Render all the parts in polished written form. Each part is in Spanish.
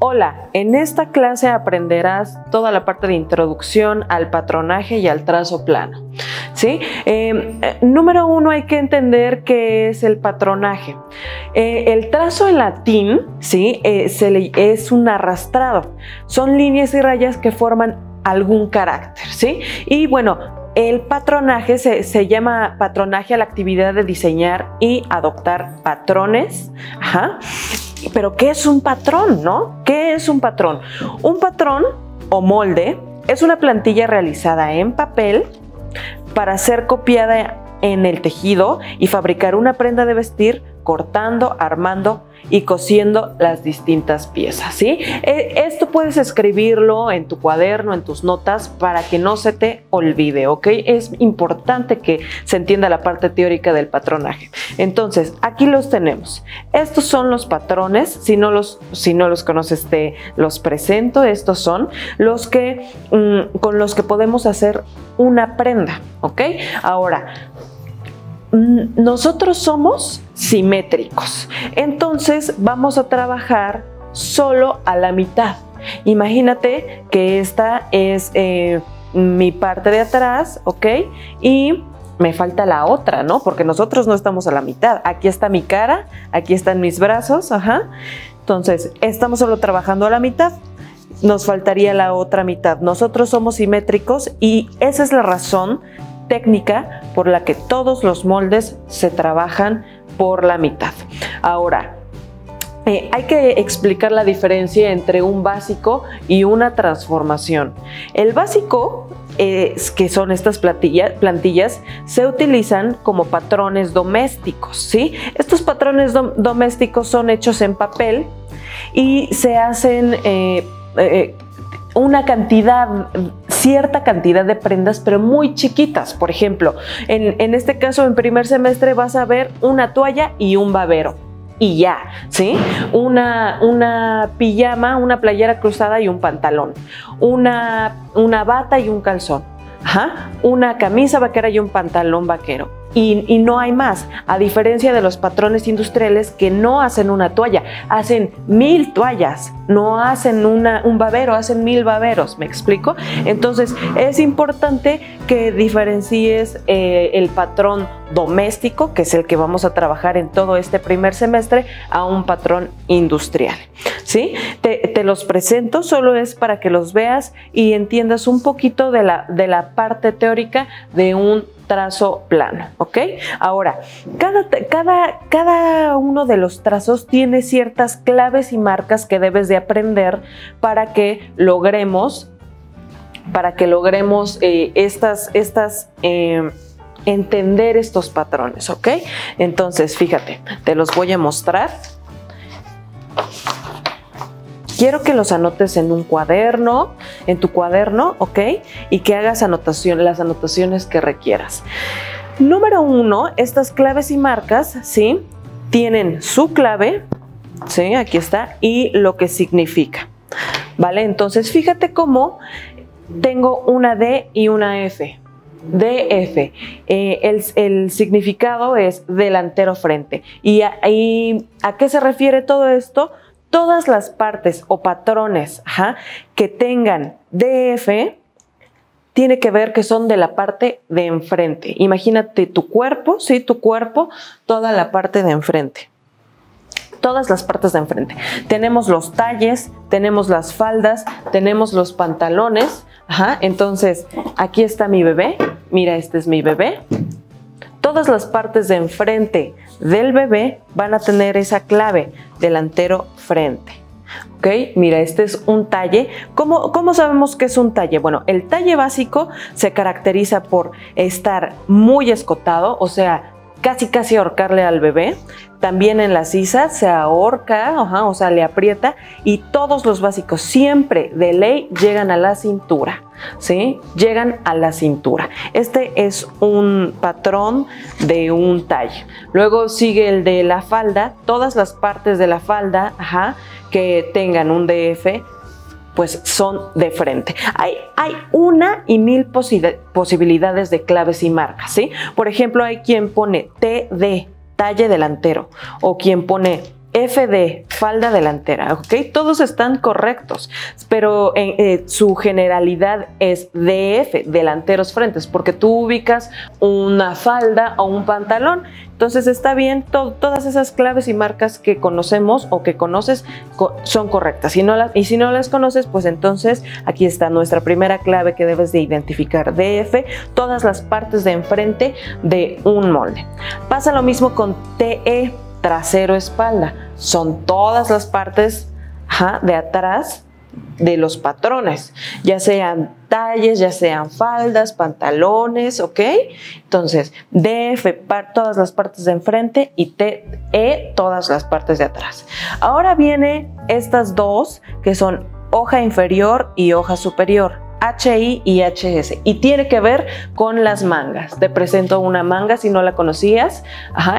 Hola, en esta clase aprenderás toda la parte de introducción al patronaje y al trazo plano. ¿Sí? Número uno, hay que entender qué es el patronaje. El trazo en latín, ¿sí? Es un arrastrado. Son líneas y rayas que forman algún carácter, ¿sí? Y bueno, el patronaje se llama patronaje a la actividad de diseñar y adoptar patrones. Ajá. Pero ¿qué es un patrón, no? ¿Qué es un patrón? Un patrón o molde es una plantilla realizada en papel para ser copiada en el tejido y fabricar una prenda de vestir cortando, armando y cosiendo las distintas piezas, ¿sí? Esto puedes escribirlo en tu cuaderno, en tus notas, para que no se te olvide, ¿ok? Es importante que se entienda la parte teórica del patronaje. Entonces, aquí los tenemos. Estos son los patrones. Si no los conoces, te los presento. Estos son los que, con los que podemos hacer una prenda, ¿ok? Ahora, nosotros somos simétricos, entonces vamos a trabajar solo a la mitad. Imagínate que esta es mi parte de atrás, ¿ok? Y me falta la otra, ¿no? Porque nosotros no estamos a la mitad. Aquí está mi cara, aquí están mis brazos, ajá. Entonces, estamos solo trabajando a la mitad. Nos faltaría la otra mitad. Nosotros somos simétricos y esa es la razón técnica por la que todos los moldes se trabajan por la mitad. Ahora, hay que explicar la diferencia entre un básico y una transformación. El básico, que son estas plantillas, se utilizan como patrones domésticos, ¿sí? Estos patrones domésticos son hechos en papel y se hacen cierta cantidad de prendas, pero muy chiquitas. Por ejemplo, en este caso, en primer semestre vas a ver una toalla y un babero. Y ya, ¿sí? Una pijama, una playera cruzada y un pantalón. Una bata y un calzón. Ajá. Una camisa vaquera y un pantalón vaquero. Y no hay más, a diferencia de los patrones industriales que no hacen una toalla, hacen 1000 toallas, no hacen un babero, hacen 1000 baberos, ¿me explico? Entonces es importante que diferencies el patrón doméstico, que es el que vamos a trabajar en todo este primer semestre, a un patrón industrial, ¿sí? Te los presento, solo es para que los veas y entiendas un poquito de la parte teórica de un trazo plano, ¿ok? Ahora, cada uno de los trazos tiene ciertas claves y marcas que debes de aprender para que logremos entender estos patrones, ¿ok? Entonces, fíjate, te los voy a mostrar. Quiero que los anotes en un cuaderno, en tu cuaderno, ¿ok? Y que hagas las anotaciones que requieras. Número uno, estas claves y marcas, ¿sí? Tienen su clave, ¿sí? Aquí está, y lo que significa, ¿vale? Entonces, fíjate cómo tengo una D y una F. DF, el significado es delantero frente. ¿Y a qué se refiere todo esto? Todas las partes o patrones que tengan DF tiene que ver que son de la parte de enfrente. Imagínate tu cuerpo, ¿sí? Tu cuerpo, toda la parte de enfrente. Todas las partes de enfrente. Tenemos los talles, tenemos las faldas, tenemos los pantalones. Entonces, aquí está mi bebé. Mira, este es mi bebé. Todas las partes de enfrente del bebé van a tener esa clave, delantero frente. ¿Ok? Mira, este es un talle. ¿Cómo sabemos que es un talle? Bueno, el talle básico se caracteriza por estar muy escotado, o sea, casi ahorcarle al bebé. También en la sisa se ahorca, o sea, le aprieta, y todos los básicos siempre de ley llegan a la cintura, ¿sí? Llegan a la cintura. Este es un patrón de un talle. Luego sigue el de la falda. Todas las partes de la falda, que tengan un DF, pues son de frente. Hay una y mil posibilidades de claves y marcas, ¿sí? Por ejemplo, hay quien pone TD, talle delantero, o quien pone FD, falda delantera, ¿ok? Todos están correctos, pero su generalidad es DF, delanteros frentes, porque tú ubicas una falda o un pantalón. Entonces está bien, todas esas claves y marcas que conocemos o que conoces son correctas. Y si no las conoces, pues entonces aquí está nuestra primera clave que debes de identificar, DF, todas las partes de enfrente de un molde. Pasa lo mismo con TE, trasero, espalda. Son todas las partes de atrás de los patrones, ya sean talles, ya sean faldas, pantalones, ¿ok? Entonces, DF, todas las partes de enfrente, y TE, todas las partes de atrás. Ahora vienen estas dos que son hoja inferior y hoja superior. HI y HS, y tiene que ver con las mangas. Te presento una manga si no la conocías.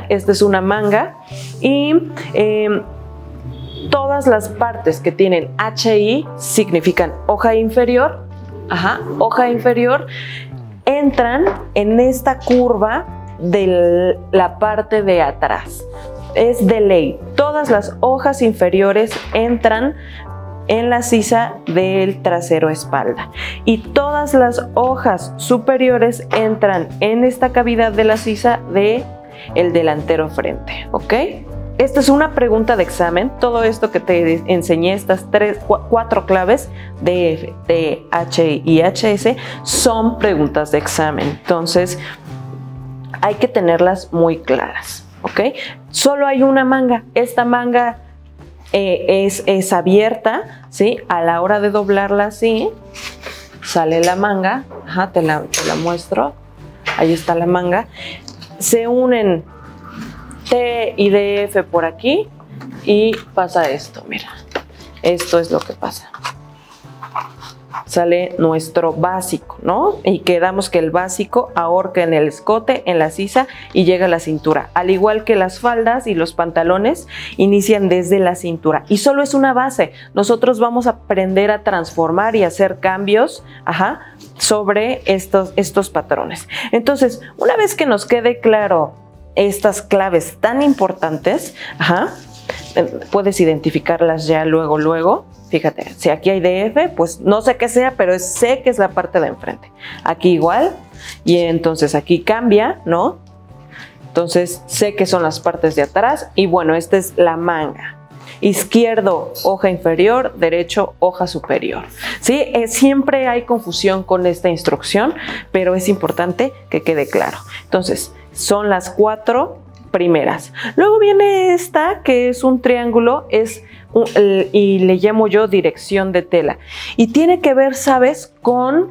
Esta es una manga y todas las partes que tienen HI significan hoja inferior. Hoja inferior entran en esta curva de la parte de atrás. Es de ley. Todas las hojas inferiores entran en la sisa del trasero espalda y todas las hojas superiores entran en esta cavidad de la sisa de el delantero frente, ¿ok? Esta es una pregunta de examen. Todo esto que te enseñé, estas 4 claves DF, TE, HI y HS son preguntas de examen, entonces hay que tenerlas muy claras, ¿ok? Solo hay una manga. Esta manga es abierta, ¿sí? A la hora de doblarla así, sale la manga. Te la muestro. Ahí está la manga. Se unen T y DF por aquí y pasa esto, mira. Esto es lo que pasa. Sale nuestro básico, ¿no? Y quedamos que el básico ahorca en el escote, en la sisa y llega a la cintura. Al igual que las faldas y los pantalones inician desde la cintura. Y solo es una base. Nosotros vamos a aprender a transformar y hacer cambios sobre estos patrones. Entonces, una vez que nos quede claro estas claves tan importantes, puedes identificarlas ya luego. Fíjate, si aquí hay DF, pues no sé qué sea, pero sé que es la parte de enfrente. Aquí igual, y entonces aquí cambia, ¿no? Entonces sé que son las partes de atrás, y bueno, esta es la manga. Izquierdo, hoja inferior, derecho, hoja superior. ¿Sí? Siempre hay confusión con esta instrucción, pero es importante que quede claro. Entonces, son las 4 primeras. Luego viene esta, que es un triángulo, y le llamo yo dirección de tela. Y tiene que ver, ¿sabes?, con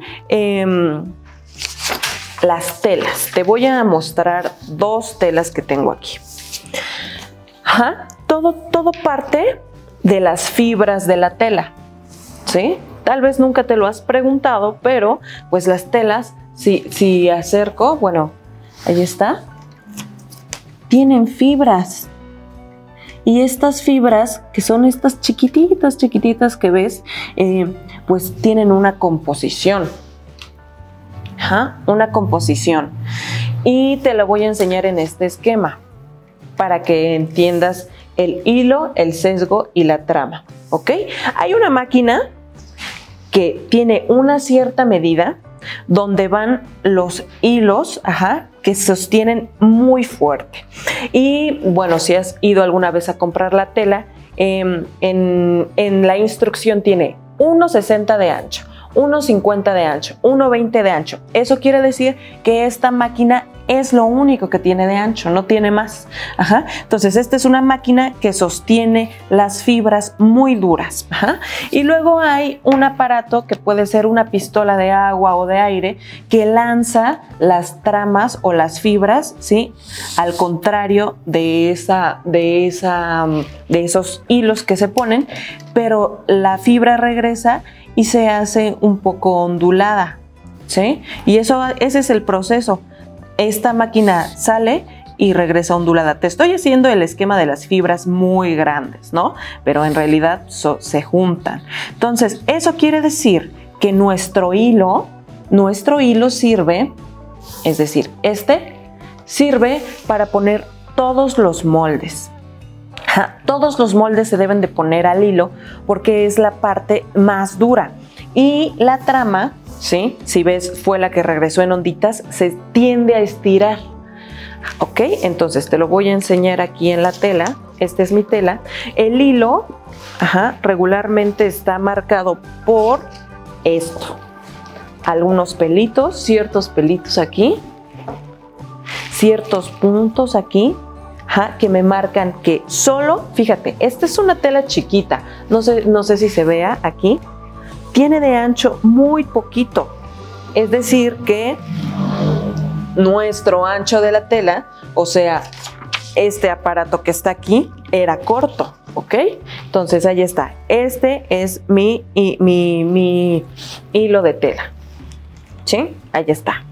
las telas. Te voy a mostrar 2 telas que tengo aquí. Todo parte de las fibras de la tela, ¿sí? Tal vez nunca te lo has preguntado, pero pues las telas, si acerco, bueno, ahí está, tienen fibras. Y estas fibras, que son estas chiquititas que ves, pues tienen una composición. Una composición. Y te lo voy a enseñar en este esquema para que entiendas el hilo, el sesgo y la trama, ¿ok? Hay una máquina que tiene una cierta medida donde van los hilos, que sostienen muy fuerte. Y bueno, si has ido alguna vez a comprar la tela, en la instrucción tiene 1,60 de ancho, 1,50 de ancho, 1,20 de ancho. Eso quiere decir que esta máquina es lo único que tiene de ancho, no tiene más. Entonces, esta es una máquina que sostiene las fibras muy duras. Y luego hay un aparato que puede ser una pistola de agua o de aire que lanza las tramas o las fibras, ¿sí?, al contrario de esos hilos que se ponen, pero la fibra regresa y se hace un poco ondulada, ¿sí? Y ese es el proceso. Esta máquina sale y regresa ondulada. Te estoy haciendo el esquema de las fibras muy grandes, ¿no? Pero en realidad se juntan. Entonces, eso quiere decir que nuestro hilo sirve, es decir, sirve para poner todos los moldes. Todos los moldes se deben de poner al hilo porque es la parte más dura. Y la trama, ¿sí? Si ves, fue la que regresó en onditas, se tiende a estirar. ¿Ok? Entonces te lo voy a enseñar aquí en la tela. Esta es mi tela. El hilo, regularmente está marcado por esto. Algunos pelitos, ciertos pelitos aquí, ciertos puntos aquí, que me marcan que solo, fíjate, esta es una tela chiquita, no sé si se vea aquí, tiene de ancho muy poquito, es decir que nuestro ancho de la tela, o sea, este aparato que está aquí, era corto, ¿ok? Entonces ahí está, este es mi hilo de tela, ¿sí? Ahí está.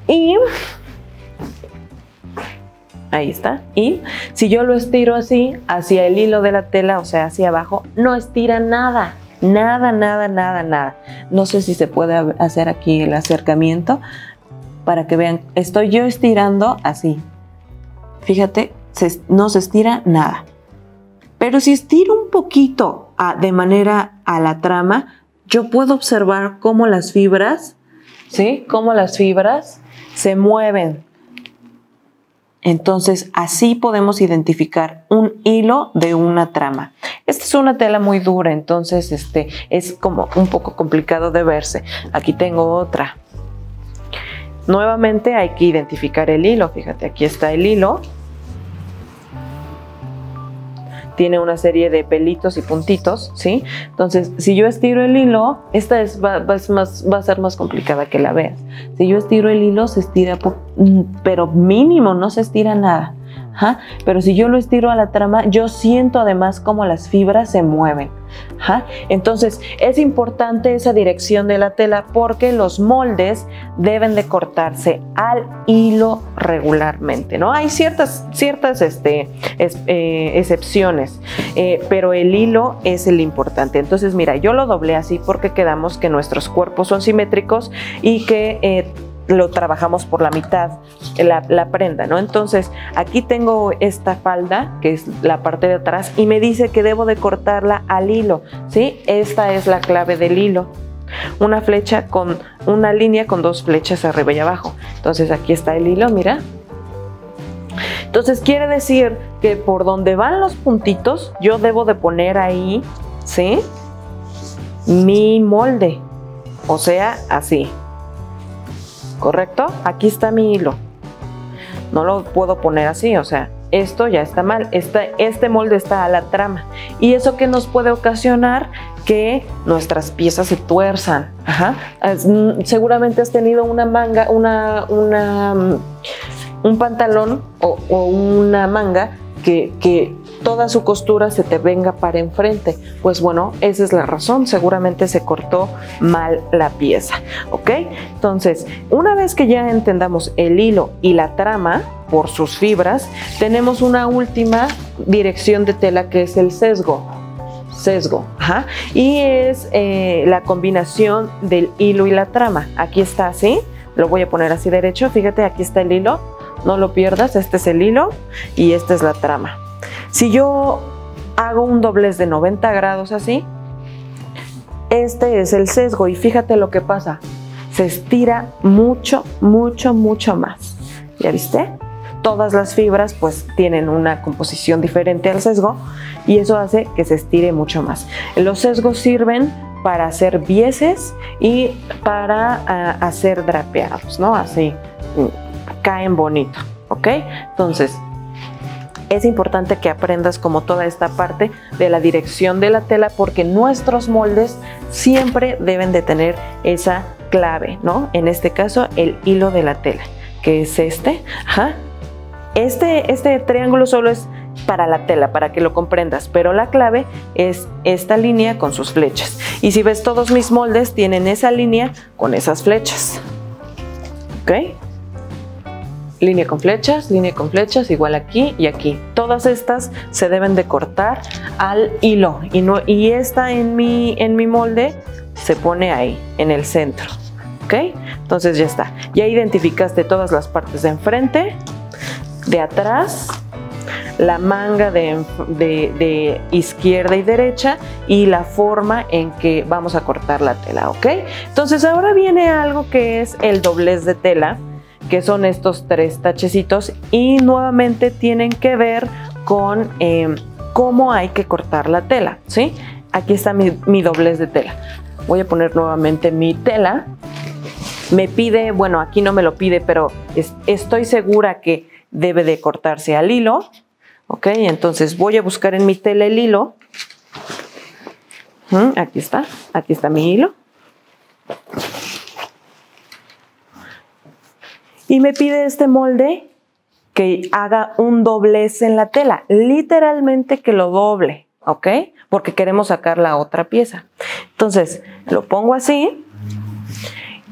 Y ahí está. Y si yo lo estiro así, hacia el hilo de la tela, o sea, hacia abajo, no estira nada. Nada, nada, nada, nada. No sé si se puede hacer aquí el acercamiento para que vean. Estoy yo estirando así. Fíjate, no se estira nada. Pero si estiro un poquito de manera a la trama, yo puedo observar cómo las fibras, ¿sí? Cómo las fibras se mueven. Entonces, así podemos identificar un hilo de una trama. Esta es una tela muy dura, entonces es como un poco complicado de verse. Aquí tengo otra. Nuevamente hay que identificar el hilo. Fíjate, aquí está el hilo. Tiene una serie de pelitos y puntitos, ¿sí? Entonces, si yo estiro el hilo, esta va a ser más complicada que la veas. Si yo estiro el hilo, se estira, pero mínimo, no se estira nada. Pero si yo lo estiro a la trama, yo siento además cómo las fibras se mueven. Entonces, es importante esa dirección de la tela porque los moldes deben de cortarse al hilo regularmente, ¿no? Hay ciertas excepciones, pero el hilo es el importante. Entonces, mira, yo lo doblé así porque quedamos que nuestros cuerpos son simétricos y que lo trabajamos por la mitad, la prenda, ¿no? Entonces, aquí tengo esta falda, que es la parte de atrás, y me dice que debo de cortarla al hilo, ¿sí? Esta es la clave del hilo. Una flecha con una línea con dos flechas arriba y abajo. Entonces, aquí está el hilo, mira. Entonces, quiere decir que por donde van los puntitos, yo debo de poner ahí, ¿sí? Mi molde, o sea, así. ¿Correcto? Aquí está mi hilo. No lo puedo poner así, o sea, esto ya está mal. Este molde está a la trama. ¿Y eso qué nos puede ocasionar? Que nuestras piezas se tuerzan. Seguramente has tenido una manga, un pantalón o una manga que toda su costura se te venga para enfrente. Pues bueno, esa es la razón, seguramente se cortó mal la pieza, ¿ok? Entonces, una vez que ya entendamos el hilo y la trama por sus fibras, tenemos una última dirección de tela que es el sesgo. Y es la combinación del hilo y la trama. Aquí está así, lo voy a poner así derecho, fíjate, aquí está el hilo, no lo pierdas, este es el hilo y esta es la trama. Si yo hago un doblez de 90 grados así, este es el sesgo y fíjate lo que pasa, se estira mucho, mucho, mucho más. ¿Ya viste? Todas las fibras pues tienen una composición diferente al sesgo y eso hace que se estire mucho más. Los sesgos sirven para hacer vieses y para hacer drapeados, ¿no? Así caen bonito, ¿ok? Entonces, es importante que aprendas como toda esta parte de la dirección de la tela porque nuestros moldes siempre deben de tener esa clave, ¿no? En este caso, el hilo de la tela, que es este. Este triángulo solo es para la tela, para que lo comprendas, pero la clave es esta línea con sus flechas. Y si ves, todos mis moldes tienen esa línea con esas flechas, ¿ok? Línea con flechas, igual aquí y aquí. Todas estas se deben de cortar al hilo y esta en mi molde se pone ahí, en el centro, ¿ok? Entonces ya está. Ya identificaste todas las partes de enfrente, de atrás, la manga de izquierda y derecha y la forma en que vamos a cortar la tela, ¿ok? Entonces ahora viene algo que es el doblez de tela, que son estos 3 tachecitos y nuevamente tienen que ver con cómo hay que cortar la tela, ¿sí? Aquí está mi doblez de tela. Voy a poner nuevamente mi tela. Me pide, bueno, aquí no me lo pide, pero estoy segura que debe de cortarse al hilo, ¿ok? Entonces voy a buscar en mi tela el hilo. Aquí está mi hilo. Y me pide este molde que haga un doblez en la tela, literalmente que lo doble, ¿ok? Porque queremos sacar la otra pieza. Entonces, lo pongo así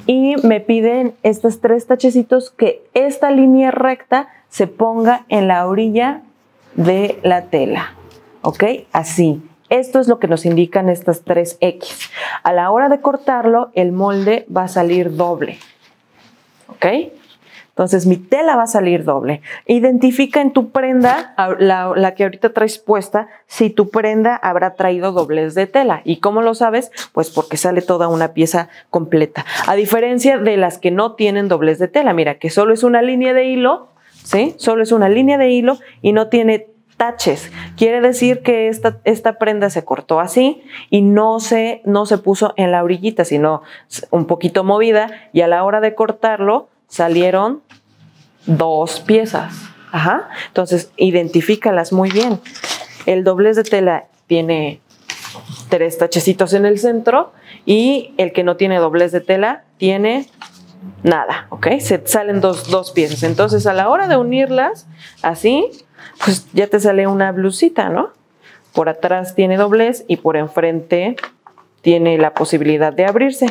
y me piden estos 3 tachecitos que esta línea recta se ponga en la orilla de la tela, ¿ok? Así. Esto es lo que nos indican estas 3 X. A la hora de cortarlo, el molde va a salir doble, ¿ok? Entonces mi tela va a salir doble. Identifica en tu prenda, la que ahorita traes puesta, si tu prenda habrá traído doblez de tela. ¿Y cómo lo sabes? Pues porque sale toda una pieza completa. A diferencia de las que no tienen doblez de tela. Mira, que solo es una línea de hilo, ¿sí? Solo es una línea de hilo y no tiene taches. Quiere decir que esta prenda se cortó así y no se puso en la orillita, sino un poquito movida, y a la hora de cortarlo salieron 2 piezas. Ajá. Entonces, identifícalas muy bien. El doblez de tela tiene 3 tachecitos en el centro y el que no tiene doblez de tela tiene nada, ¿ok? Se salen dos piezas. Entonces, a la hora de unirlas, así, pues ya te sale una blusita, ¿no? Por atrás tiene doblez y por enfrente tiene la posibilidad de abrirse,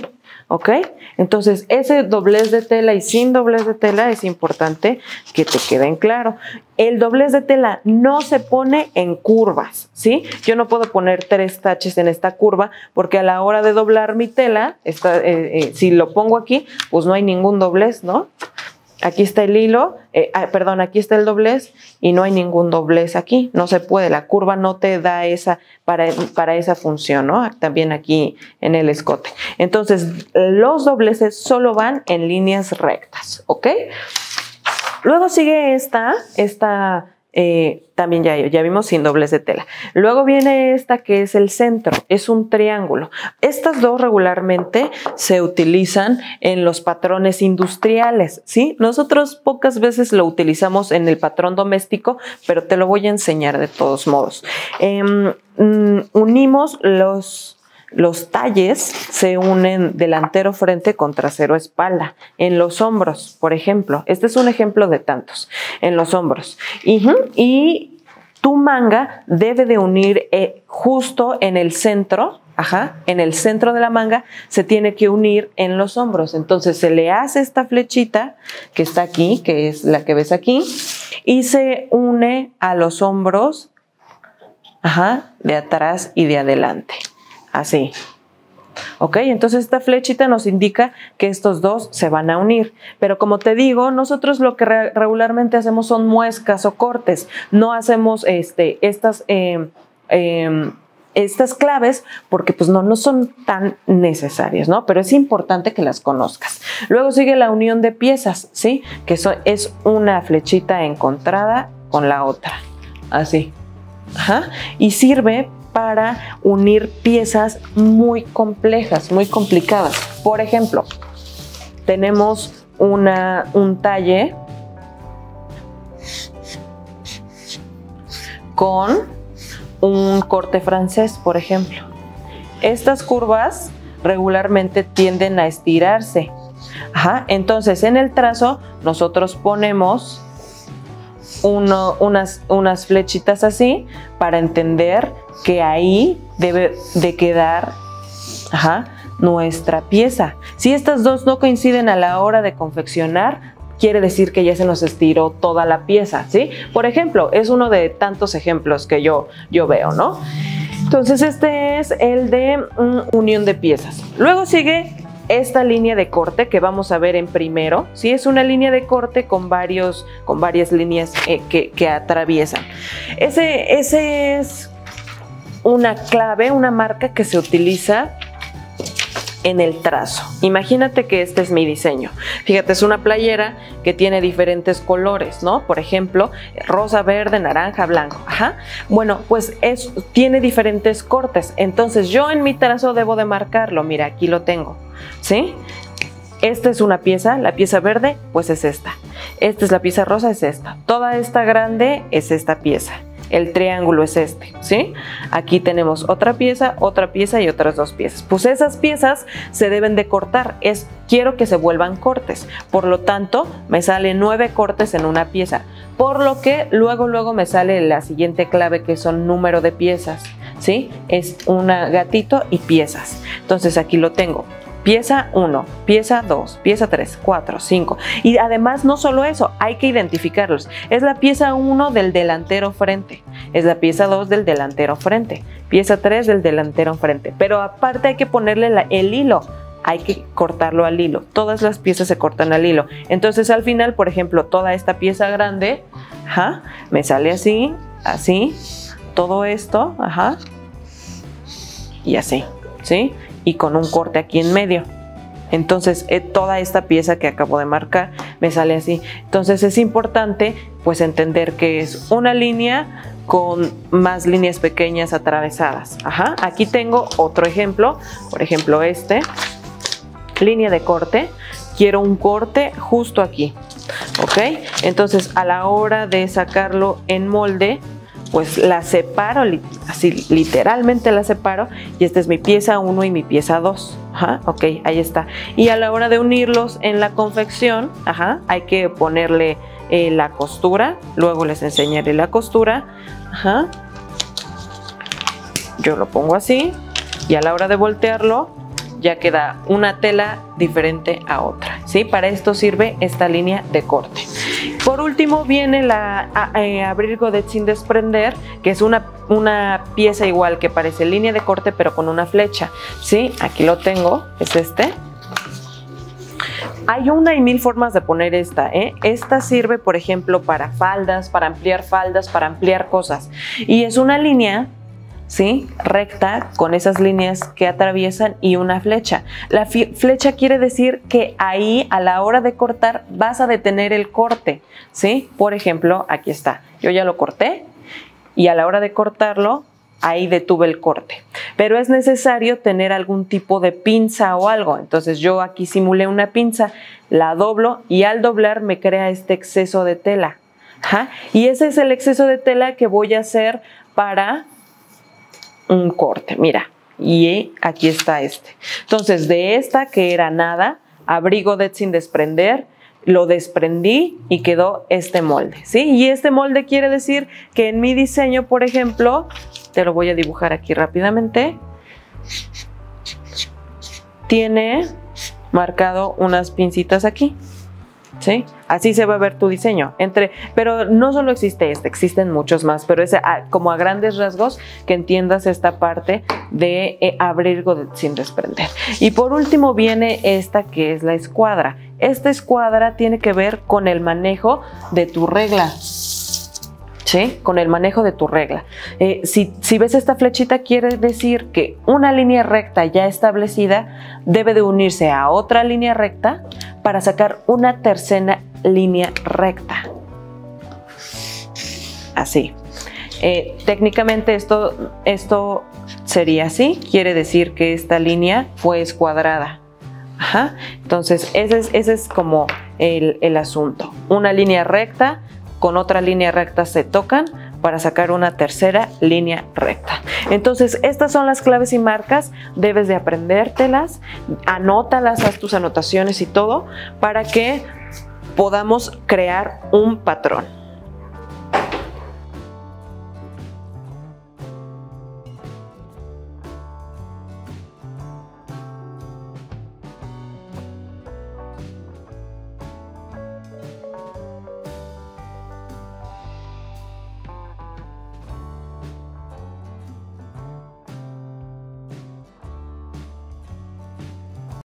¿ok? Entonces, ese doblez de tela y sin doblez de tela es importante que te queden claro. El doblez de tela no se pone en curvas, ¿sí? Yo no puedo poner 3 taches en esta curva porque a la hora de doblar mi tela, si lo pongo aquí, pues no hay ningún doblez, ¿no? Aquí está el hilo, aquí está el doblez y no hay ningún doblez aquí, no se puede, la curva no te da para esa función, ¿no? También aquí en el escote. Entonces, los dobleces solo van en líneas rectas, ¿ok? Luego sigue esta también ya vimos sin doblez de tela. Luego viene esta que es el centro, es un triángulo. Estas dos regularmente se utilizan en los patrones industriales, ¿sí? Nosotros pocas veces lo utilizamos en el patrón doméstico, pero te lo voy a enseñar de todos modos. Unimos los talles, se unen delantero frente con trasero espalda. En los hombros, por ejemplo, este es un ejemplo de tantos. En los hombros. Y tu manga debe de unir justo en el centro, en el centro de la manga se tiene que unir en los hombros. Entonces se le hace esta flechita que está aquí, que es la que ves aquí, y se une a los hombros, de atrás y de adelante. Así. ¿Ok? Entonces esta flechita nos indica que estos dos se van a unir. Pero como te digo, nosotros lo que regularmente hacemos son muescas o cortes. No hacemos estas claves porque pues no son tan necesarias, ¿no? Pero es importante que las conozcas. Luego sigue la unión de piezas, ¿sí? Que es una flechita encontrada con la otra. Así. Y sirve para unir piezas muy complejas, muy complicadas. Por ejemplo, tenemos un talle con un corte francés, por ejemplo. Estas curvas regularmente tienden a estirarse. Entonces, en el trazo nosotros ponemos unas flechitas así para entender que ahí debe de quedar nuestra pieza. Si estas dos no coinciden a la hora de confeccionar, quiere decir que ya se nos estiró toda la pieza, ¿sí? Por ejemplo, es uno de tantos ejemplos que yo veo, ¿no? Entonces este es el de unión de piezas. Luego sigue esta línea de corte que vamos a ver en primero, ¿sí? Es una línea de corte con varias líneas que atraviesan. Ese es una clave, una marca que se utiliza en el trazo. Imagínate que este es mi diseño. Fíjate, es una playera que tiene diferentes colores, ¿no? Por ejemplo, rosa, verde, naranja, blanco. Ajá. Bueno, pues tiene diferentes cortes. Entonces yo en mi trazo debo de marcarlo. Mira, aquí lo tengo, ¿sí? Esta es una pieza, la pieza verde, pues es esta. Esta es la pieza rosa, es esta. Toda esta grande es esta pieza. El triángulo es este, ¿sí? Aquí tenemos otra pieza y otras dos piezas. Pues esas piezas se deben de cortar. Quiero que se vuelvan cortes. Por lo tanto, me salen 9 cortes en una pieza. Por lo que luego me sale la siguiente clave, que son número de piezas, ¿sí? Es una gatito y piezas. Entonces aquí lo tengo. Pieza 1, pieza 2, pieza 3, 4, 5. Y además no solo eso, hay que identificarlos. Es la pieza 1 del delantero frente, es la pieza 2 del delantero frente, pieza 3 del delantero frente. Pero aparte hay que ponerle el hilo, hay que cortarlo al hilo. Todas las piezas se cortan al hilo. Entonces al final, por ejemplo, toda esta pieza grande, ajá, me sale así, así, todo esto, ajá, y así, ¿sí? Y con un corte aquí en medio. Entonces toda esta pieza que acabo de marcar me sale así. Entonces es importante pues entender que es una línea con más líneas pequeñas atravesadas. Ajá. Aquí tengo otro ejemplo, por ejemplo línea de corte. Quiero un corte justo aquí, ¿ok? Entonces a la hora de sacarlo en molde, pues la separo, así literalmente la separo, y esta es mi pieza 1 y mi pieza 2. Ajá, ok, ahí está. Y a la hora de unirlos en la confección, ajá, hay que ponerle la costura, luego les enseñaré la costura. Ajá. Yo lo pongo así, y a la hora de voltearlo, ya queda una tela diferente a otra, ¿sí? Para esto sirve esta línea de corte. Por último viene la abrir godet sin desprender, que es una pieza igual que parece línea de corte pero con una flecha, ¿sí? Aquí lo tengo, es este. Hay una y mil formas de poner esta, ¿eh? Esta sirve, por ejemplo, para faldas, para ampliar cosas. Y es una línea, ¿sí? Recta, con esas líneas que atraviesan y una flecha. La flecha quiere decir que ahí a la hora de cortar vas a detener el corte, ¿sí? Por ejemplo, aquí está. Yo ya lo corté y a la hora de cortarlo, ahí detuve el corte. Pero es necesario tener algún tipo de pinza o algo. Entonces yo aquí simulé una pinza, la doblo y al doblar me crea este exceso de tela. Ajá. Y ese es el exceso de tela que voy a hacer para un corte, mira, y aquí está este. Entonces de esta que era nada, abrí godet sin desprender, lo desprendí y quedó este molde, ¿sí? Y este molde quiere decir que en mi diseño, por ejemplo, te lo voy a dibujar aquí rápidamente, tiene marcado unas pincitas aquí, ¿sí? Así se va a ver tu diseño. Pero no solo existe este, existen muchos más, pero es como a grandes rasgos que entiendas esta parte de abrir godet sin desprender. Y por último viene esta que es la escuadra. Esta escuadra tiene que ver con el manejo de tu regla, ¿sí? Con el manejo de tu regla. Si ves esta flechita, quiere decir que una línea recta ya establecida debe de unirse a otra línea recta para sacar una tercera línea recta. Así. Técnicamente esto sería así. Quiere decir que esta línea fue escuadrada. Ajá. Entonces ese es como el asunto. Una línea recta con otra línea recta se tocan para sacar una tercera línea recta. Entonces estas son las claves y marcas, debes de aprendértelas, anótalas, haz tus anotaciones y todo para que podamos crear un patrón.